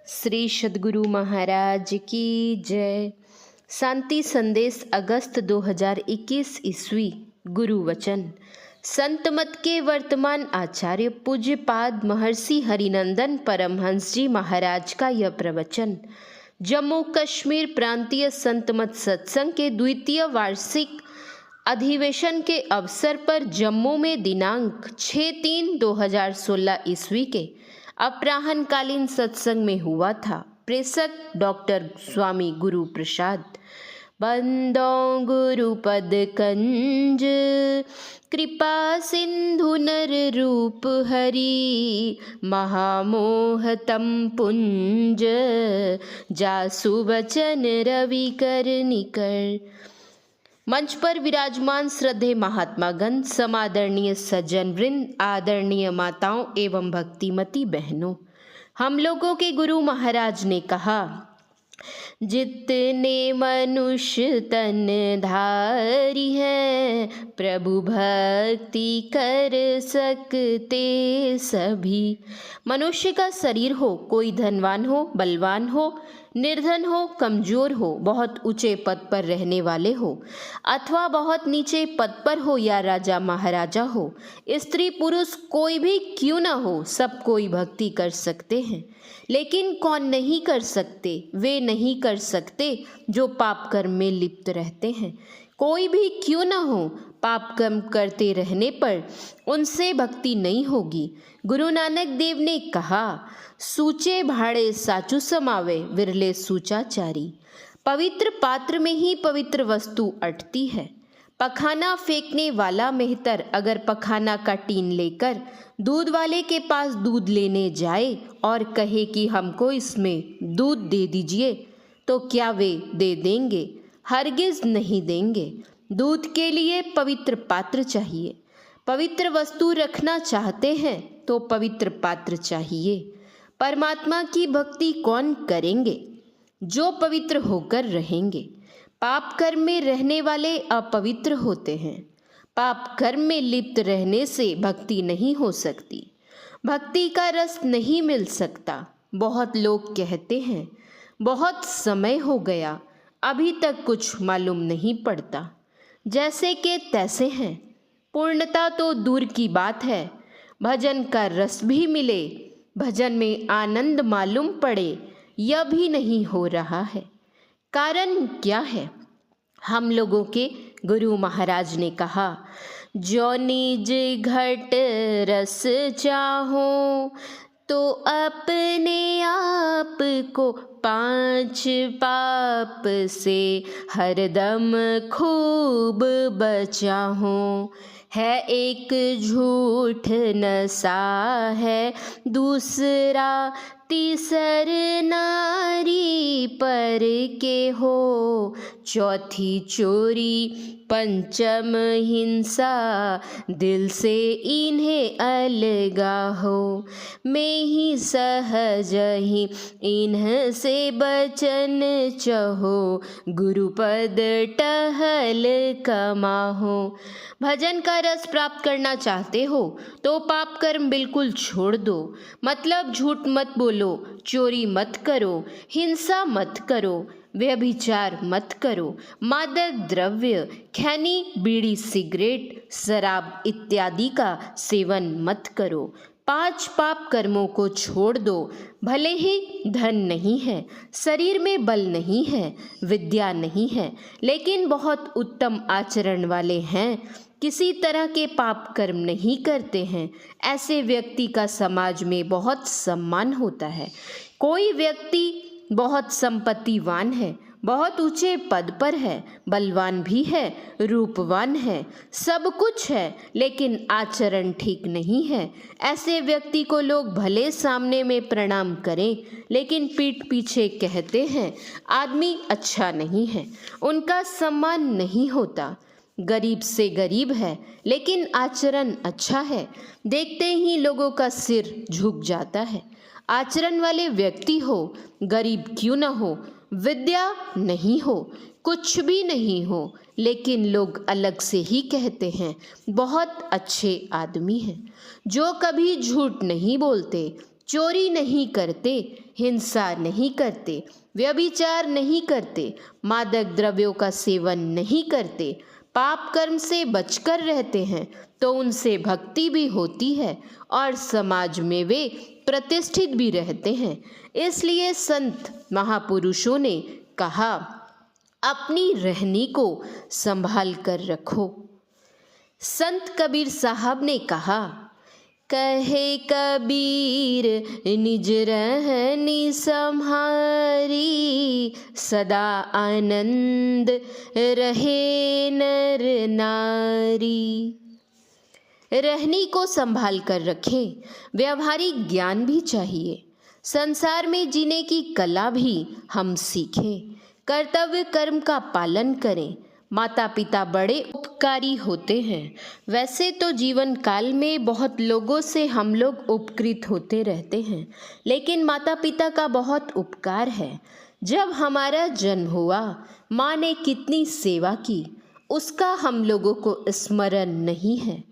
श्री सद्गुरु महाराज की जय। शांति संदेश अगस्त 2021 ईस्वी। गुरु वचन। संत मत के वर्तमान आचार्य पूज्यपाद महर्षि हरिनंदन परमहंस जी महाराज का यह प्रवचन जम्मू कश्मीर प्रांतीय संत मत सत्संग के द्वितीय वार्षिक अधिवेशन के अवसर पर जम्मू में दिनांक 6/3/2016 ईस्वी के अपराह्नकालीन सत्संग में हुआ था। प्रेषक डॉक्टर स्वामी गुरु प्रसाद। बंदो गुरुपद कंज कृपा सिंधु नर रूप हरि महामोहतम पुंज जासु बचन रवि कर निकर। मंच पर विराजमान श्रद्धेय महात्मागण, समादरणीय सज्जन वृंद, आदरणीय माताओं एवं भक्तिमती बहनों, हम लोगों के गुरु महाराज ने कहा, जितने मनुष्य तन धारी हैं प्रभु भक्ति कर सकते सभी। मनुष्य का शरीर हो, कोई धनवान हो, बलवान हो, निर्धन हो, कमजोर हो, बहुत ऊंचे पद पर रहने वाले हो अथवा बहुत नीचे पद पर हो या राजा महाराजा हो, स्त्री पुरुष कोई भी क्यों ना हो, सब कोई भक्ति कर सकते हैं। लेकिन कौन नहीं कर सकते? वे नहीं कर सकते जो पाप कर्म में लिप्त रहते हैं। कोई भी क्यों ना हो, पाप कर्म करते रहने पर उनसे भक्ति नहीं होगी। गुरु नानक देव ने कहा, सूचे भाड़े साचु समावे विरले सूचाचारी। पवित्र पात्र में ही पवित्र वस्तु अटती है। पखाना फेंकने वाला मेहतर अगर पखाना का टीन लेकर दूध वाले के पास दूध लेने जाए और कहे कि हमको इसमें दूध दे दीजिए, तो क्या वे दे देंगे? हरगिज नहीं देंगे। दूध के लिए पवित्र पात्र चाहिए। पवित्र वस्तु रखना चाहते हैं तो पवित्र पात्र चाहिए। परमात्मा की भक्ति कौन करेंगे? जो पवित्र होकर रहेंगे। पाप कर्म में रहने वाले अपवित्र होते हैं। पाप कर्म में लिप्त रहने से भक्ति नहीं हो सकती, भक्ति का रस नहीं मिल सकता। बहुत लोग कहते हैं, बहुत समय हो गया, अभी तक कुछ मालूम नहीं पड़ता। जैसे के तैसे हैं। पूर्णता तो दूर की बात है, भजन का रस भी मिले, भजन में आनंद मालूम पड़े, यह भी नहीं हो रहा है। कारण क्या है? हम लोगों के गुरु महाराज ने कहा, जो निज घट रस चाहो तो अपने आप को 5 पाप से हरदम खूब बचाहो। है एक झूठ नशा है, दूसरा तीसर नारी पर के हो, चौथी चोरी, पंचम हिंसा, दिल से इन्हें अलगा हो। मैं ही सहज ही इन्ह से बचन चहो, गुरुपद टहल कमाहो। भजन का रस प्राप्त करना चाहते हो तो पाप कर्म बिल्कुल छोड़ दो। मतलब झूठ मत बोलो, चोरी मत करो, हिंसा मत करो, व्यभिचार मत करो, मादक द्रव्य, खैनी, बीड़ी, सिगरेट, शराब इत्यादि का सेवन मत करो। 5 पाप कर्मों को छोड़ दो। भले ही धन नहीं है, शरीर में बल नहीं है, विद्या नहीं है, लेकिन बहुत उत्तम आचरण वाले हैं, किसी तरह के पाप कर्म नहीं करते हैं, ऐसे व्यक्ति का समाज में बहुत सम्मान होता है। कोई व्यक्ति बहुत संपत्तिवान है, बहुत ऊंचे पद पर है, बलवान भी है, रूपवान है, सब कुछ है, लेकिन आचरण ठीक नहीं है। ऐसे व्यक्ति को लोग भले सामने में प्रणाम करें, लेकिन पीठ पीछे कहते हैं आदमी अच्छा नहीं है, उनका सम्मान नहीं होता। गरीब से गरीब है, लेकिन आचरण अच्छा है, देखते ही लोगों का सिर झुक जाता है। आचरण वाले व्यक्ति हो, गरीब क्यों न हो, विद्या नहीं हो, कुछ भी नहीं हो, लेकिन लोग अलग से ही कहते हैं बहुत अच्छे आदमी हैं। जो कभी झूठ नहीं बोलते, चोरी नहीं करते, हिंसा नहीं करते, व्यभिचार नहीं करते, मादक द्रव्यों का सेवन नहीं करते, पाप कर्म से बचकर रहते हैं, तो उनसे भक्ति भी होती है और समाज में वे प्रतिष्ठित भी रहते हैं। इसलिए संत महापुरुषों ने कहा, अपनी रहनी को संभाल कर रखो। संत कबीर साहब ने कहा, कहे कबीर निज रहनी सम्हारी, सदा आनंद रहे नर नारी। रहनी को संभाल कर रखें। व्यवहारिक ज्ञान भी चाहिए। संसार में जीने की कला भी हम सीखें। कर्तव्य कर्म का पालन करें। माता पिता बड़े उपकारी होते हैं। वैसे तो जीवन काल में बहुत लोगों से हम लोग उपकृत होते रहते हैं, लेकिन माता पिता का बहुत उपकार है। जब हमारा जन्म हुआ, माँ ने कितनी सेवा की, उसका हम लोगों को स्मरण नहीं है।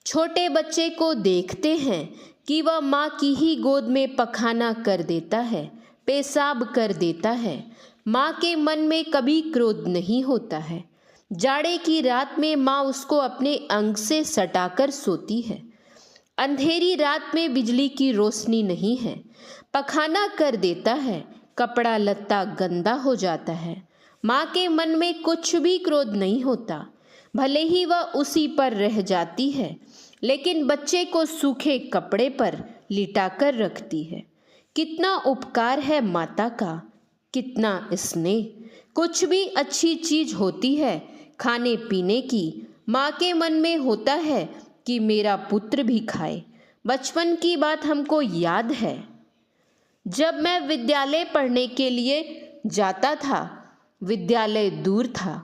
छोटे बच्चे को देखते हैं कि वह माँ की ही गोद में पखाना कर देता है, पेशाब कर देता है। माँ के मन में कभी क्रोध नहीं होता है। जाड़े की रात में माँ उसको अपने अंग से सटाकर सोती है। अंधेरी रात में बिजली की रोशनी नहीं है, पखाना कर देता है, कपड़ा लत्ता गंदा हो जाता है। माँ के मन में कुछ भी क्रोध नहीं होता, भले ही वह उसी पर रह जाती है, लेकिन बच्चे को सूखे कपड़े पर लिटाकर रखती है। कितना उपकार है माता का, कितना स्नेह। कुछ भी अच्छी चीज होती है खाने पीने की, माँ के मन में होता है कि मेरा पुत्र भी खाए। बचपन की बात हमको याद है, जब मैं विद्यालय पढ़ने के लिए जाता था, विद्यालय दूर था,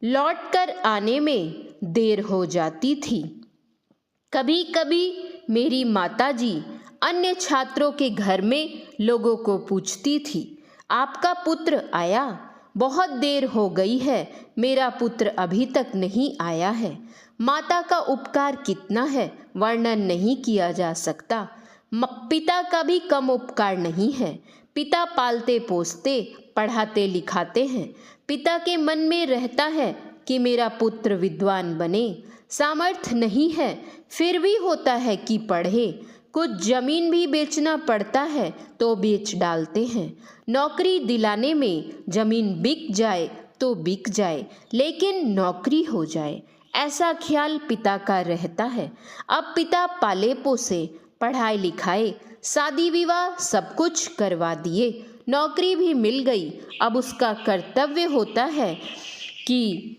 लौटकर आने में देर हो जाती थी। कभी कभी मेरी माताजी अन्य छात्रों के घर में लोगों को पूछती थी, आपका पुत्र आया? बहुत देर हो गई है, मेरा पुत्र अभी तक नहीं आया है। माता का उपकार कितना है, वर्णन नहीं किया जा सकता। पिता का भी कम उपकार नहीं है। पिता पालते पोसते, पढ़ाते लिखाते हैं। पिता के मन में रहता है कि मेरा पुत्र विद्वान बने। सामर्थ्य नहीं है, फिर भी होता है कि पढ़े। कुछ जमीन भी बेचना पड़ता है तो बेच डालते हैं। नौकरी दिलाने में जमीन बिक जाए तो बिक जाए, लेकिन नौकरी हो जाए, ऐसा ख्याल पिता का रहता है। अब पिता पाले पोसे, पढ़ाए लिखाए, शादी विवाह सब कुछ करवा दिए, नौकरी भी मिल गई। अब उसका कर्तव्य होता है कि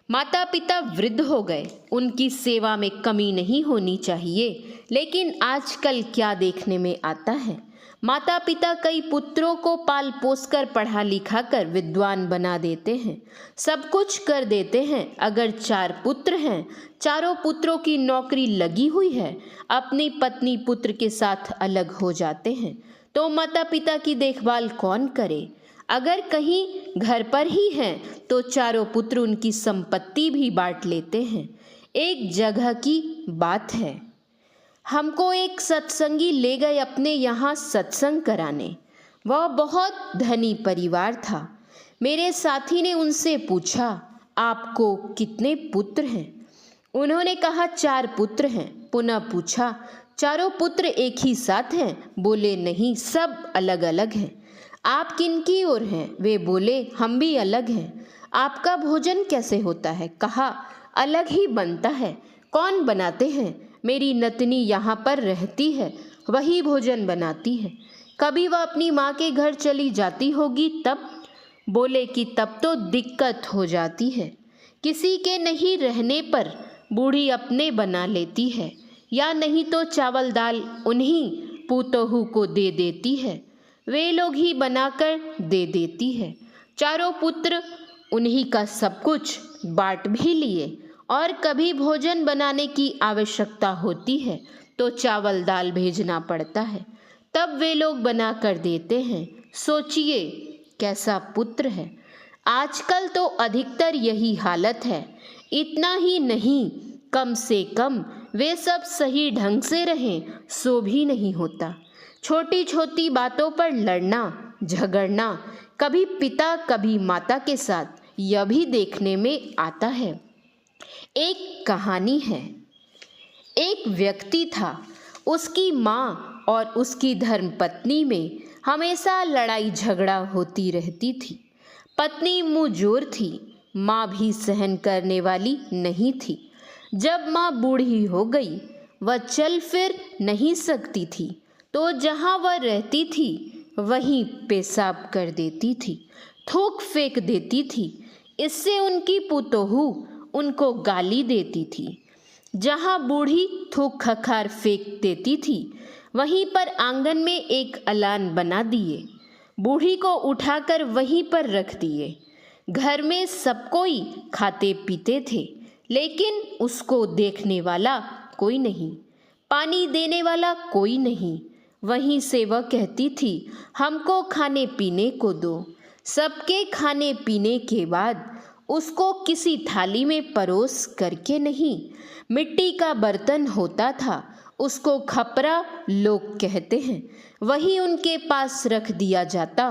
माता पिता वृद्ध हो गए, उनकी सेवा में कमी नहीं होनी चाहिए। लेकिन आजकल क्या देखने में आता है, माता पिता कई पुत्रों को पाल पोस कर पढ़ा लिखा कर विद्वान बना देते हैं, सब कुछ कर देते हैं। अगर 4 पुत्र हैं, चारों पुत्रों की नौकरी लगी हुई है, अपनी पत्नी पुत्र के साथ अलग हो जाते हैं, तो माता पिता की देखभाल कौन करे? अगर कहीं घर पर ही हैं तो चारों पुत्र उनकी संपत्ति भी बांट लेते हैं। एक जगह की बात है, हमको एक सत्संगी ले गए अपने यहाँ सत्संग कराने। वह बहुत धनी परिवार था। मेरे साथी ने उनसे पूछा, आपको कितने पुत्र हैं? उन्होंने कहा 4 पुत्र हैं। पुनः पूछा, चारों पुत्र एक ही साथ हैं? बोले नहीं, सब अलग अलग हैं। आप किनकी ओर हैं? वे बोले हम भी अलग हैं। आपका भोजन कैसे होता है? कहा अलग ही बनता है। कौन बनाते हैं? मेरी नतनी यहाँ पर रहती है, वही भोजन बनाती है। कभी वह अपनी माँ के घर चली जाती होगी तब? बोले कि तब तो दिक्कत हो जाती है। किसी के नहीं रहने पर बूढ़ी अपने बना लेती है, या नहीं तो चावल दाल उन्हीं पुतोहू को दे देती है, वे लोग ही बनाकर दे देती है। चारों पुत्र उन्हीं का सब कुछ बांट भी लिए, और कभी भोजन बनाने की आवश्यकता होती है तो चावल दाल भेजना पड़ता है, तब वे लोग बना कर देते हैं। सोचिए कैसा पुत्र है। आजकल तो अधिकतर यही हालत है। इतना ही नहीं, कम से कम वे सब सही ढंग से रहें सो भी नहीं होता। छोटी छोटी बातों पर लड़ना झगड़ना, कभी पिता कभी माता के साथ, यह भी देखने में आता है। एक कहानी है। एक व्यक्ति था, उसकी माँ और उसकी धर्मपत्नी में हमेशा लड़ाई झगड़ा होती रहती थी। पत्नी मुंहजोर थी, माँ भी सहन करने वाली नहीं थी। जब माँ बूढ़ी हो गई, वह चल फिर नहीं सकती थी, तो जहाँ वह रहती थी वहीं पेशाब कर देती थी, थूक फेंक देती थी। इससे उनकी पुतोहू उनको गाली देती थी। जहाँ बूढ़ी थूक खखार फेंक देती थी, वहीं पर आंगन में एक अलान बना दिए। बूढ़ी को उठाकर वहीं पर रख दिए। घर में सब कोई खाते पीते थे, लेकिन उसको देखने वाला कोई नहीं, पानी देने वाला कोई नहीं। वहीं से वह कहती थी, हमको खाने पीने को दो। सबके खाने पीने के बाद उसको किसी थाली में परोस करके नहीं, मिट्टी का बर्तन होता था, उसको खपरा लोग कहते हैं, वही उनके पास रख दिया जाता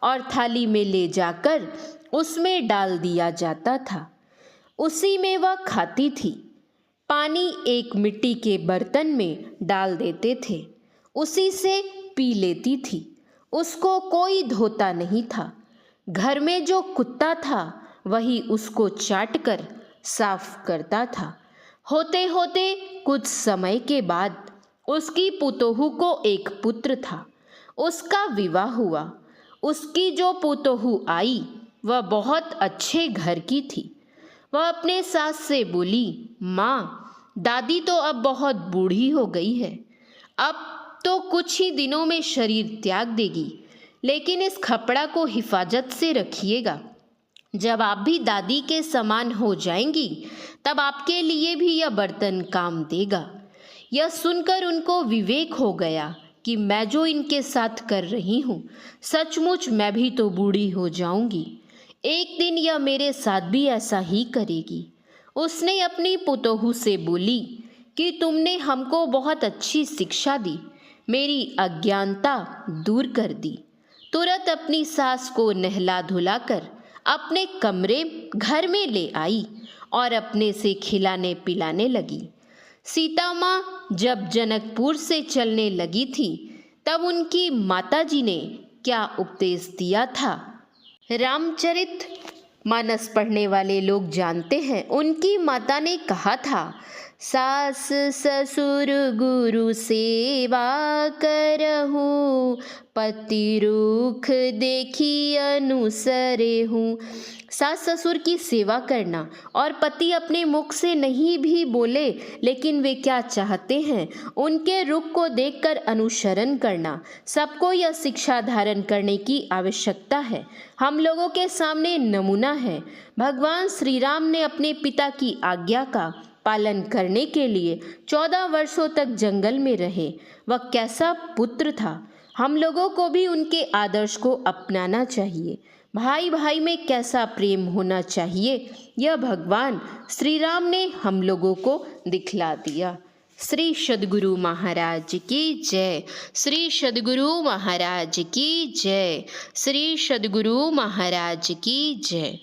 और थाली में ले जाकर उसमें डाल दिया जाता था। उसी में वह खाती थी। पानी एक मिट्टी के बर्तन में डाल देते थे, उसी से पी लेती थी। उसको कोई धोता नहीं था। घर में जो कुत्ता था वही उसको चाट कर साफ करता था। होते होते कुछ समय के बाद उसकी पुतोहू को एक पुत्र था। उसका विवाह हुआ। उसकी जो पुतोहू आई वह बहुत अच्छे घर की थी। वह अपने सास से बोली, माँ, दादी तो अब बहुत बूढ़ी हो गई है, अब तो कुछ ही दिनों में शरीर त्याग देगी, लेकिन इस खपड़ा को हिफाजत से रखिएगा। जब आप भी दादी के समान हो जाएंगी, तब आपके लिए भी यह बर्तन काम देगा। यह सुनकर उनको विवेक हो गया कि मैं जो इनके साथ कर रही हूँ, सचमुच मैं भी तो बूढ़ी हो जाऊंगी। एक दिन यह मेरे साथ भी ऐसा ही करेगी। उसने अपनी पुतोहू से बोली कि तुमने हमको बहुत अच्छी शिक्षा दी, मेरी अज्ञानता दूर कर दी। तुरंत अपनी सास को नहला धुलाकर अपने कमरे घर में ले आई और अपने से खिलाने पिलाने लगी। सीता माँ जब जनकपुर से चलने लगी थी, तब उनकी माताजी ने क्या उपदेश दिया था, रामचरित मानस पढ़ने वाले लोग जानते हैं। उनकी माता ने कहा था, सास ससुर गुरु सेवा करहूँ, पति रुख देखी अनुसरे हूँ। सास ससुर की सेवा करना और पति अपने मुख से नहीं भी बोले, लेकिन वे क्या चाहते हैं उनके रुख को देखकर अनुसरण करना। सबको यह शिक्षा धारण करने की आवश्यकता है। हम लोगों के सामने नमूना है। भगवान श्री राम ने अपने पिता की आज्ञा का पालन करने के लिए 14 वर्षों तक जंगल में रहे। वह कैसा पुत्र था। हम लोगों को भी उनके आदर्श को अपनाना चाहिए। भाई भाई में कैसा प्रेम होना चाहिए, यह भगवान श्री राम ने हम लोगों को दिखला दिया। श्री सद्गुरु महाराज की जय। श्री सद्गुरु महाराज की जय। श्री सद्गुरु महाराज की जय।